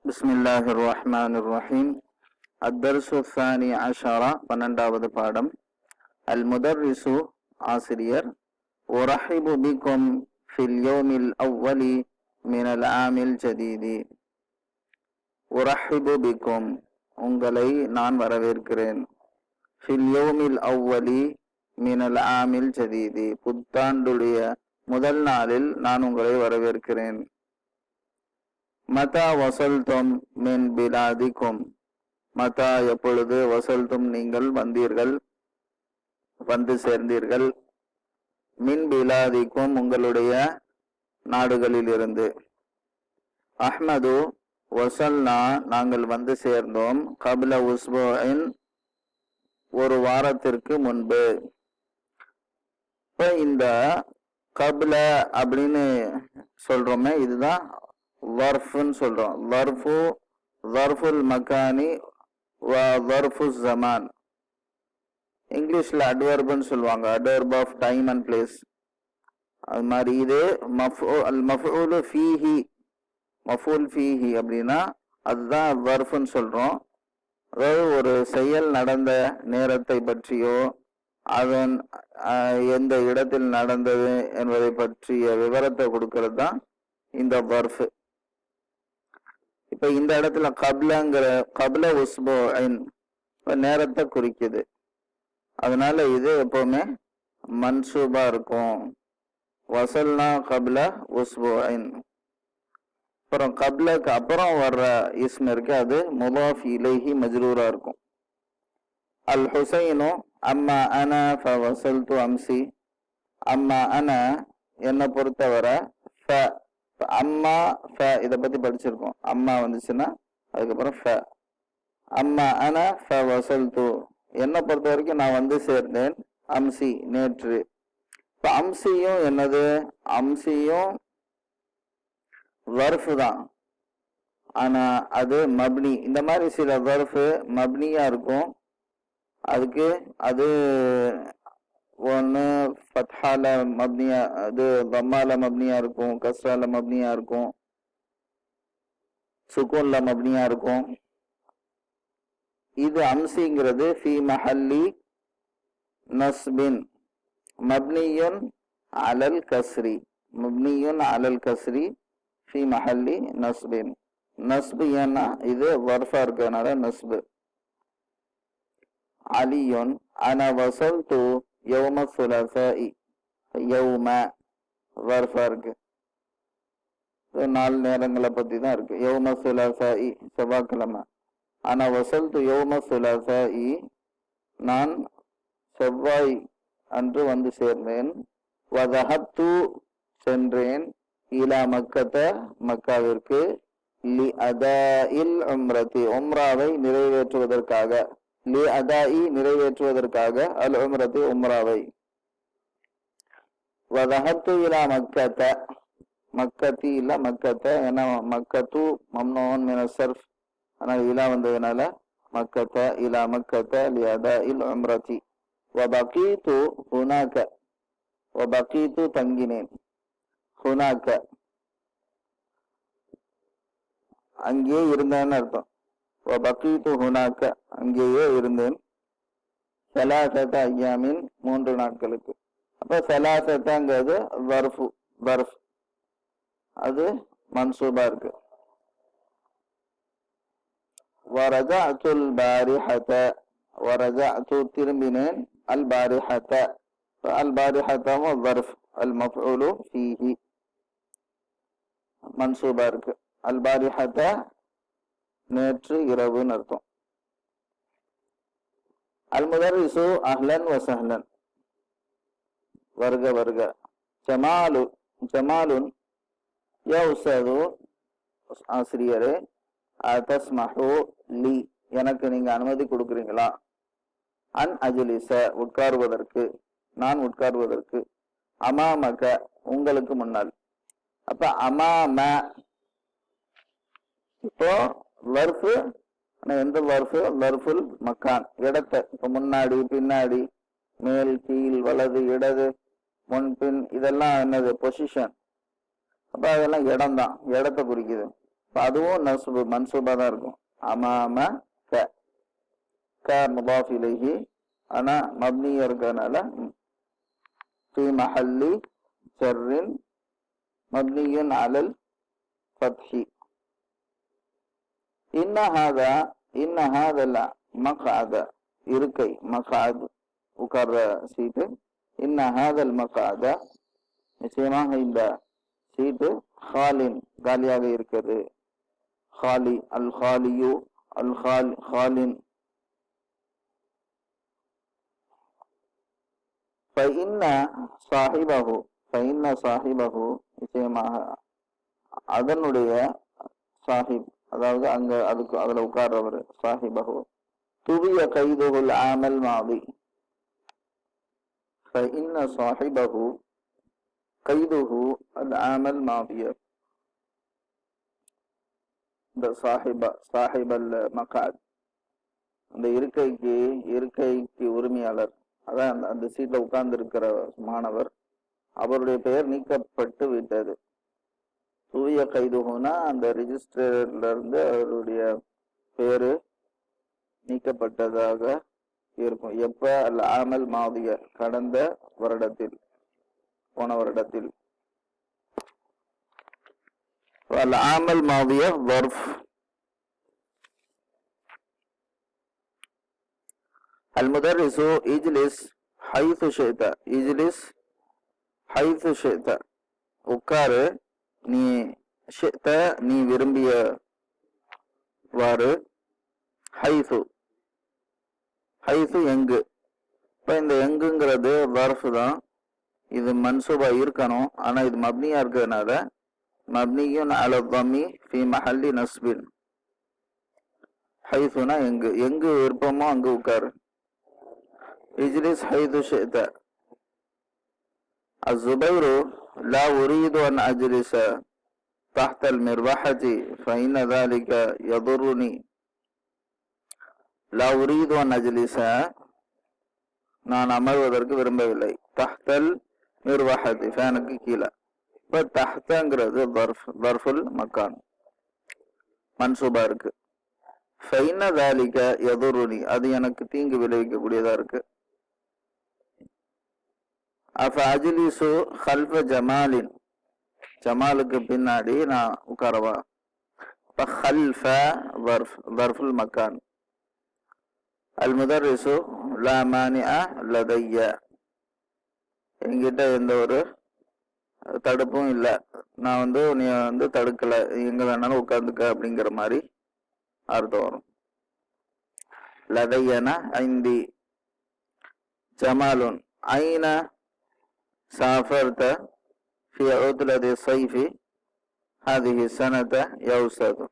بسم الله الرحمن الرحيم. الدرس الثاني عشر பன்னெண்டாவது பாடம். المدرس ஆசிரியர். أرحب بكم في اليوم الأول من العام الجديد. أرحب بكم உங்களை நான் வரவேற்கிறேன். في اليوم الأول من العام الجديد புத்தாண்டுடைய முதல் நாளில் நான் உங்களை வரவேற்கிறேன். மதா வசல்தும் மின் பிலாதிக்கும், மதா எப்பொழுது, வசல்தும் நீங்கள் வந்தீர்கள், வந்து சேர்ந்தீர்கள், மின் பிலாதிக்கும் உங்களுடைய நாடுகளில் இருந்து. அஹ்மது வசல்னா நாங்கள் வந்து சேர்ந்தோம், கபில உஸ்புஇன் ஒரு வாரத்திற்கு முன்பு. இப்போ இந்த கபில அப்படின்னு சொல்றோமே, இதுதான் வர்ஃப்னு சொல்றோம். வர்ஃபுல் மக்கானி வர்ஃபு ஜமான். இங்கிலீஷ்ல அட்வர்ப்னு சொல்லுவாங்க, adverb of time and place. அது மாதிரி இது மஃபூல் ஃபீஹி, மஃபூல் ஃபீஹி அப்படின்னா அதுதான் வர்ஃப்னு சொல்றோம். அதாவது ஒரு செயல் நடந்த நேரத்தை பற்றியோ அதன் எந்த இடத்தில் நடந்தது என்பதை பற்றிய விவரத்தை கொடுக்கறது தான் இந்த வர்ஃப். இப்ப இந்த இடத்துல கபில உஸ்புஇன் நேரத்தை குறிக்குது. அதனால இது எப்பவுமே மன்சூபா இருக்கும். வசல்னா கபில உஸ்புஇன். அப்புறம் கபிலக்கு அப்புறம் வர்ற இஸ்ம் இருக்கு, அது முதாஃப் இலைஹி மஜ்ரூரா இருக்கும். அல் ஹுசைனு அம்மா அன ஃபவசல்து அம்சி. அம்மா அன என்னை பொறுத்தவரை, அம்மா ஃப இதை பத்தி படிச்சிருக்கோம். அம்மா வந்துச்சுன்னா அதுக்கப்புறம் ஃப. அம்மா அன ஃப வசல்து என்னை பொறுத்த வரைக்கும் நான் வந்து சேர்ந்தேன், அம்சி நேற்று. இப்ப அம்சியும் என்னது, அம்சியும் வர்ஃப் தான், ஆனா அது மப்னி. இந்த மாதிரி சில வர்ஃப் மப்னியா இருக்கும், அதுக்கு அது ஒன்று ஃபத்ஹால மப்னியா, அது தம்மால மப்னியா இருக்கும், கஸ்ரால மப்னியா இருக்கும், சுக்கூன்ல மப்னியா இருக்கும். இது அம்சிங்கிறது ஃபி மஹல்லி நஸ்பின் மப்னியுன் அலல் கஸ்ரி. மப்னியுன் அலல் கஸ்ரி ஃபி மஹல்லி நஸ்பின். நஸ்பு ஏன்னா இது வர்ஃபா இருக்கிறதுனால நஸ்பு. அலியுன் அன வசல்து யௌம சுலசாஇ. யௌம வர்ஃபா இருக்கு, நாலு நேரங்களை பத்தி தான் இருக்கு. யௌம சுலசாஇ செவ்வாய்க்கிழமை. ஆனா வசல்து யௌம சுலசாஇ நான் செவ்வாய் அன்று வந்து சேர்ந்தேன். வதஹப்து சென்றேன், இலா மக்கத்த மக்காவிற்கு, லி அதாஇல் உம்ரதி உம்ராவை நிறைவேற்றுவதற்காக, லி அதாஇ நிறைவேற்றுவதற்காக, அல் உம்ரதி உம்ராவை. வதஹப்து இலா மக்கத்த, மக்கத்தி இல்ல மக்கத்த, ஏன்னா மக்கத்து மம்னூன் மின ஸர்ஃப், ஆனால் இலா வந்ததுனால மக்கத்த, இலா மக்கத்த லி அதாஇல் உம்ரதி. வபகீது ஹுனாக, வபகீது தங்கினேன், ஹுனாக அங்கே இருந்தேன்னு அர்த்தம். வபகீது ஹுனாக அங்கேயே இருந்தேன். சலாசத ஐயாமின் மூன்று நாட்களுக்கு. அப்ப சலாசத்தங்கிறது வர்ஃபு, வர்ஃப் அது மன்சூபா இருக்கு. வரஜஅத்துல் பாரிஹத, வரஜஅத்து திரும்பினேன், அல் பாரிஹத, அல் பாரிஹதவும் வர்ஃப், அல் மஃஊலு ஃபீஹி மன்சூபா இருக்கு. அல் பாரிஹத நேற்று இரவுன்னு அர்த்தம். அல் முதர்ரிசு அஹ்லன் வசஹ்லன் வருக வருக. ஜமாலுன் யா உஸ்தாது ஆசிரியரே, தஸ்மஹு லி எனக்கு நீங்க அனுமதி கொடுக்குறீங்களா, அன் அஜ்லிஸ உட்காருவதற்கு, நான் உட்காருவதற்கு, அமாமக உங்களுக்கு முன்னால். அப்ப அமாம இப்போ வர்ஃபு, எந்த வர்ஃபு, வர்ஃபுல் மக்கான் இடத்தை. இப்ப முன்னாடி பின்னாடி மேல் கீழ் வலது இடது முன்பின் இதெல்லாம் என்னது, பொசிஷன். அப்ப அதெல்லாம் இடம் தான், இடத்தை குறிக்குது. அதுவும் நஸ்பு மன்சூபா தான் இருக்கும். அமாம க க முதாஃப் இலைஹி, ஆனா மப்னியா இருக்கறனால ஃபி மஹல்லி ஜர்ரின் மப்னியுன் அலல் ஃபத்ஹி. இன்ன ஹாதல் மக்அத இருக்கை, மக்அத் உட்கார்ற சீட்டு. இன்ன ஹாதல் மக்அத நிச்சயமாக இந்த சீட்டு ஹாலின் காலியாக இருக்கிறது. ஹாலி அல் ஹாலியு அல் ஹாலின். ஃபஇன்ன சாஹிபஹு நிச்சயமாக அதனுடைய சாஹிப், அதாவது அங்க அதுல உட்கார்றவர் சாஹிபஹு துவிய கைதுகுல் ஆமல் மாதி. ஃபஇன்ன சாஹிபஹு கைதுஹு அல் ஆமல் மாதிய. இந்த சாஹிபல் மகாத், அந்த இருக்கைக்கு உரிமையாளர், அதான் அந்த சீட்ல உட்கார்ந்து இருக்கிற மாணவர், அவருடைய பெயர் நீக்கப்பட்டு விட்டது. தூய கைதுகுனா அந்த ரிஜிஸ்டர்ல இருந்து அவருடைய பேரு நீக்கப்பட்டதாக இருக்கும். எப்ப? அல் ஆமல் மாதிய, கடந்த வருடத்தில், போன வருடத்தில். அல் ஆமல் மாதிய வர்ஃப். அல் முதர்ரிசு இஜ்லிஸ் ஹைது ஷி'த, இஜ்லிஸ் ஹைது ஷி'த, உட்காரு நீ, ஷி'த நீ விரும்பியவாறு, ஹைது ஹைது எங்கு. இப்ப இந்த எங்குங்கிறது வர்ஃப் தான், இது மன்சூபா இருக்கணும், ஆனா இது மப்னியா இருக்கிறதுனால மப்னியுன் அலா தம்மி ஃபி மஹல்லி நஸ்பின். ஹைதுனா எங்கு, எங்கு விருப்பமோ அங்கு உட்காரு. இஜ்லிஸ் ஹைது ஷி'த. الزبير لا أريد أن أجلس تحت المروحة فإن ذلك يضرني. لا أريد أن أجلس, நான் அமர்வதற்கு விரும்பவில்லை. தஹ்தல் மிர்வஹதி, ஃபேனுக்கு கீழே. இப்போ தஹ்தங்கிறது பர்ஃபுல் மக்கான், மன்சூபா இருக்கு. ஃபைன தாலிக யதுருனி, அது எனக்கு தீங்கு விளைவிக்கக்கூடியதா இருக்கு. அஃப அஜ்லிசு ஹல்ஃப ஜமாலின், ஜமாலுக்கு பின்னாடி நான் உட்காரவா. இப்போ ஹல்ஃப பர்ஃபுல் மக்கான். அல் முதர்ரிசு லா மானிஅ லதைய, என்கிட்ட எந்த ஒரு தடுப்பும் இல்லை, நான் நீ தடுக்கல, எங்க வேணாலும் உட்கார்ந்துக்க அப்படிங்கிற மாதிரி அர்த்தம் வரும். லதையனா ஐந்தி. ஜமாலுன் ஐன சாஃபர்த ஃபி உத்லதி ஸைஃபி ஹாதிஹி ஸனத யௌஸது.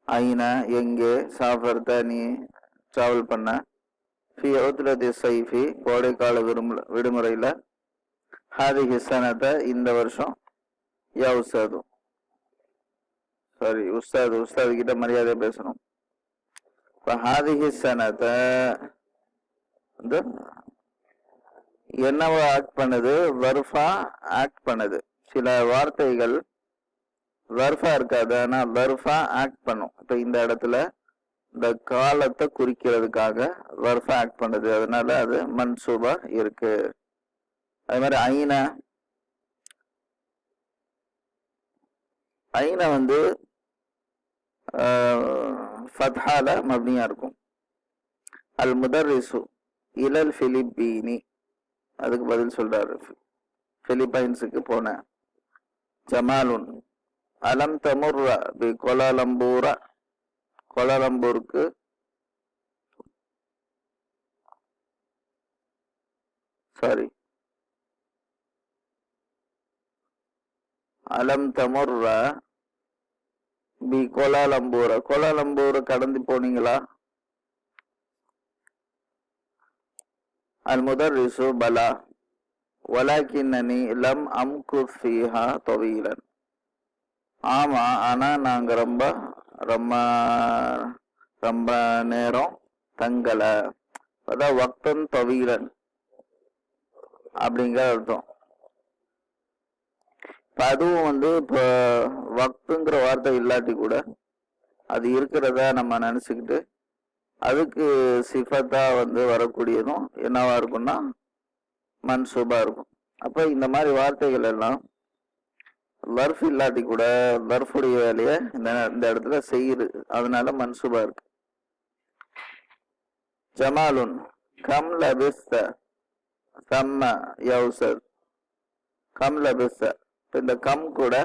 ஐன எங்கே, சாஃபர்த நீ டிராவல் பண்ண, ஃபி உத்லதி ஸைஃபி கோடைக்கால விடுமுறையில, ஹாதிஹி ஸனத இந்த வருஷம், யௌஸது சாரி உஸ்தாது கிட்ட மரியாதையா பேசணும். இப்போ ஹாதிஹி ஸனத என்னவா ஆக்ட் பண்ணுது, வர்ஃபா ஆக்ட் பண்ணுது. சில வார்த்தைகள் வர்ஃபா இருக்காது, ஆனா வர்ஃபா ஆக்ட் பண்ணும். இப்ப இந்த இடத்துல இந்த காலத்தை குறிக்கிறதுக்காக வர்ஃபா ஆக்ட் பண்ணுது, அதனால அது மன்சூபா இருக்கு. அது மாதிரி ஐன ஃபத்ஹால மப்னியா இருக்கும். அல் முதர்ரிசு இலல் பிலிப்பீனி, அதுக்கு பதில் சொல்றாரு, பிலிப்பைன்ஸுக்கு போன. ஜமாலுன் அலம் தமுர்ர பி கோலாலம்பூர, கோலாலம்பூருக்கு அலம் தமுர்ர பி கோலாலம்பூர, கோலாலம்பூர கடந்து போனீங்களா. அல் முதர்ரிசு பலா வலாக்கின்னனி லம் அம்குத் ஃபீஹா தவீலன், ஆமா ஆனா நாங்க ரொம்ப ரொம்ப ரொம்ப நேரம் தங்கல, அதான் வக்தன் தவீலன் அப்படிங்கிற அர்த்தம். இப்போ அதுவும் வந்து இப்போ வக்துங்கிற வார்த்தை இல்லாட்டி கூட அது இருக்கிறதா நம்ம நினச்சிக்கிட்டு அதுக்கு சிஃபத்தா வந்து வரக்கூடியதும் என்னவா இருக்கும்னா மன்சூபா இருக்கும். அப்போ இந்த மாதிரி வார்த்தைகள் எல்லாம் லர்ஃப் இல்லாட்டி கூட லர்ஃபுடைய வேலையை இந்த இடத்துல செய்யுது, அதனால மன்சூபா இருக்கு. ஜமாலுன் கம் லபிஸ்த சம்ம யௌசத் கம் லபிஸ்த. இந்த கம் கூட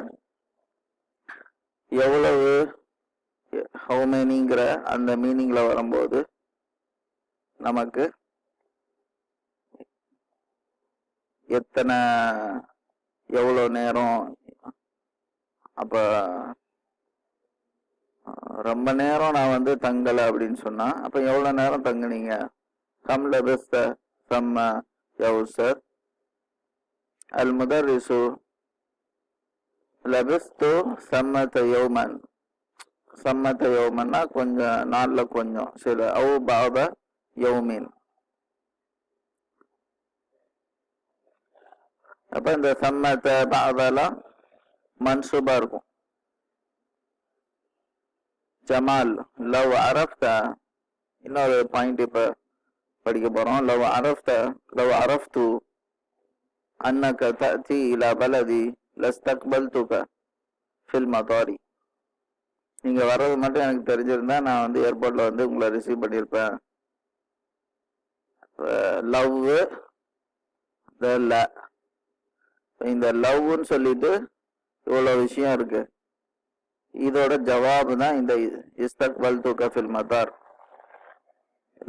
எவ்வளவு ஹவு மெனிங்கிற அந்த மீனிங்ல வரும்போது நமக்கு எத்தனை எவ்வளோ நேரம், அப்ப ரொம்ப நேரம் நான் வந்து தங்கலை அப்படின்னு சொன்னா அப்ப எவ்வளவு நேரம் தங்குனீங்க? கம் லபிஸ்த சம்ம யௌசத் அல் முதர்ரிசு லபிஸ்து சம்மத யௌமன். சம்மத யௌமன்னா கொஞ்சம் நாள்ல கொஞ்சம் சில அவு பாப யௌமின். அப்ப இந்த சம்மத பாபெல்லாம் மன்சூபா இருக்கும். ஜமால் லவ் அரஃப்த, இன்னொரு பாயிண்ட் இப்ப படிக்க போறோம். லவ் அரஃப்த லவ் அரஃப்து அன்னக தஅதி இலா பலதி லஸ்தக்பல்துக ஃபில் மதாரி. நீங்க வர்றது மட்டும் எனக்கு தெரிஞ்சிருந்தா நான் வந்து ஏர்போர்ட்ல வந்து உங்களை ரிசீவ் பண்ணியிருப்பேன். லவ் இந்த லவ்னு சொல்லிட்டு இவ்வளவு விஷயம் இருக்கு. இதோட ஜவாபு தான் இந்த இஸ்தக்பல்துக ஃபில் மதார்.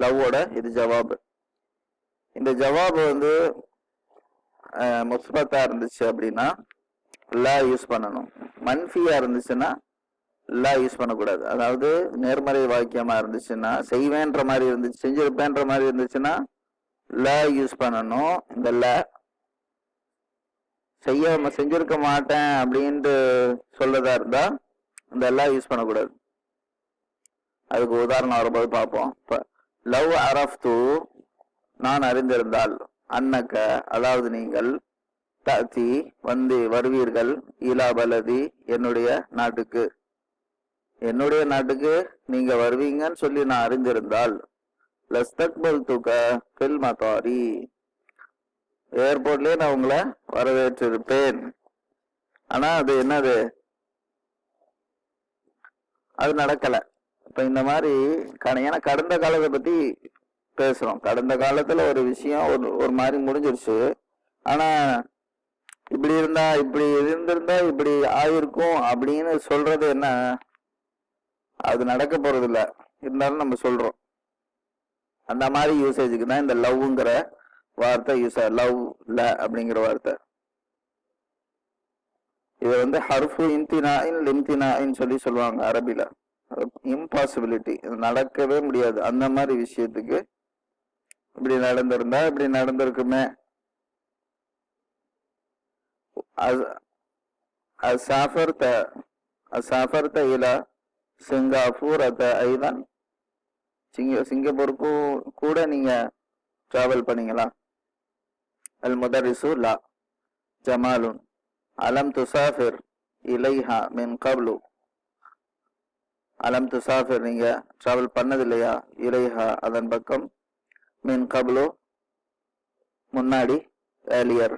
லவ்வோட இது ஜவாபு. இந்த ஜவாபு வந்து முஸ்பத்தா இருந்துச்சு அப்படின்னா லா யூஸ் பண்ணணும். மன்ஃபியா இருந்துச்சுன்னா லா யூஸ் பண்ணக்கூடாது. அதாவது நேர்மறை வாக்கியமா இருந்துச்சுன்னா, செய்வேன்ற மாதிரி இருந்துச்சு, செஞ்சிருப்பேன்ற மாதிரி இருந்துச்சுன்னா லா யூஸ் பண்ணணும். இந்த லா செஞ்சிருக்க மாட்டேன் அப்படின்ட்டு சொல்லதா இருந்தா இந்த லா யூஸ் பண்ணக்கூடாது. அதுக்கு உதாரணம் வரும்போது பார்ப்போம். இப்ப லவ் அரஃப்து நான் அறிந்திருந்தால், அன்னக்க அதாவது நீங்கள், தஅதி வந்து வருவீர்கள், இலா பலதி என்னுடைய நாட்டுக்கு, என்னுடைய நாட்டுக்கு நீங்க வருவீங்கன்னு சொல்லி நான் அறிந்திருந்தால், லஸ்தக்பல்துக ஃபில் மதாரி ஏர்போர்ட்லயே நான் உங்களை வரவேற்றிருப்பேன். ஆனா அது என்னது, அது நடக்கல. இப்ப இந்த மாதிரி ஏன்னா கடந்த காலத்தை பத்தி பேசுறோம். கடந்த காலத்துல ஒரு விஷயம் ஒரு மாதிரி முடிஞ்சிருச்சு. ஆனா இப்படி இருந்திருந்தா இப்படி ஆயிருக்கும் அப்படின்னு சொல்றது என்ன, அது நடக்க போறது இல்ல. இருந்தாலும் நம்ம சொல்றோம். அந்த மாதிரி யூசேஜுக்கு தான் இந்த லவ்ங்கிற வார்த்தை யூஸ் லவ் ல அப்படிங்கிற வார்த்தை. இது வந்து ஹர்ஃபு இம்தினாஇன் லிம்தினாஇன் சொல்லி சொல்லுவாங்க அரபில. இம்பாசிபிலிட்டி, நடக்கவே முடியாது. அந்த மாதிரி விஷயத்துக்கு இப்படி நடந்திருந்தா இப்படி நடந்திருக்குமே. அசாஃபர்த இலா சிங்கப்பூரத ஐதன், சிங்கப்பூருக்கு கூட நீங்க டிராவல் பண்ணீங்களா? அல் முதரிசு லா. ஜமாலுன் அலம் துசாஃபிர் இலைஹா மின் கப்லு. அலம் துசாஃபிர் நீங்க டிராவல் பண்ணது இல்லையா? இலைஹா அதன் பக்கம், மின் கப்லு முன்னாடி, ஏலியர்.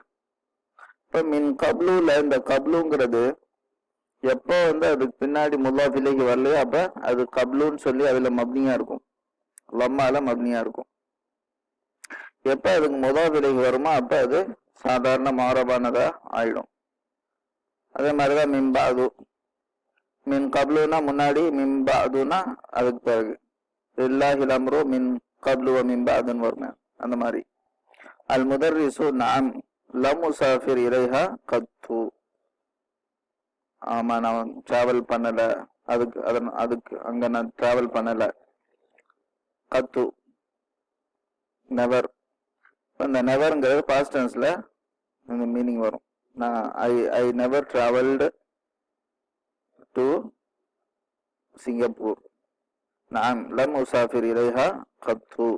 இப்ப மின் கப்லுல இந்த கப்லுங்கிறது எப்போ வந்து அதுக்கு பின்னாடி முல்லாஃப் இலைஹி வரலையோ அப்ப அது கப்லுன்னு சொல்லி அதுல மப்னியா இருக்கும், லம்மால மப்னியா இருக்கும். எப்ப அதுக்கு முல்லாஃப் இலைஹி வருமோ அப்ப அது சாதாரண மாரபானதா ஆயிடும். அதே மாதிரிதான் மின்பாது. மின் கப்லுனா முன்னாடி, மின்பாதுனா அதுக்கு பிறகு. லில்லாஹில் அம்ரு மின் கப்லு வ மின்பாதுன்னு வருமே அந்த மாதிரி. அல் முதர்ரிசு நஅம் லம் உசாஃபிர் இலைஹா கத்து. ஆமா நான் டிராவல் பண்ணல, அதுக்கு அங்க நான் டிராவல் பண்ணல. கத்து நெவர். இந்த நெவர்ங்கிறது பாஸ்ட் டென்ஸ்ல இந்த மீனிங் வரும். நான் I never travelled to Singapore. நான் லம் உசாஃபிர் இலைஹா கத்து.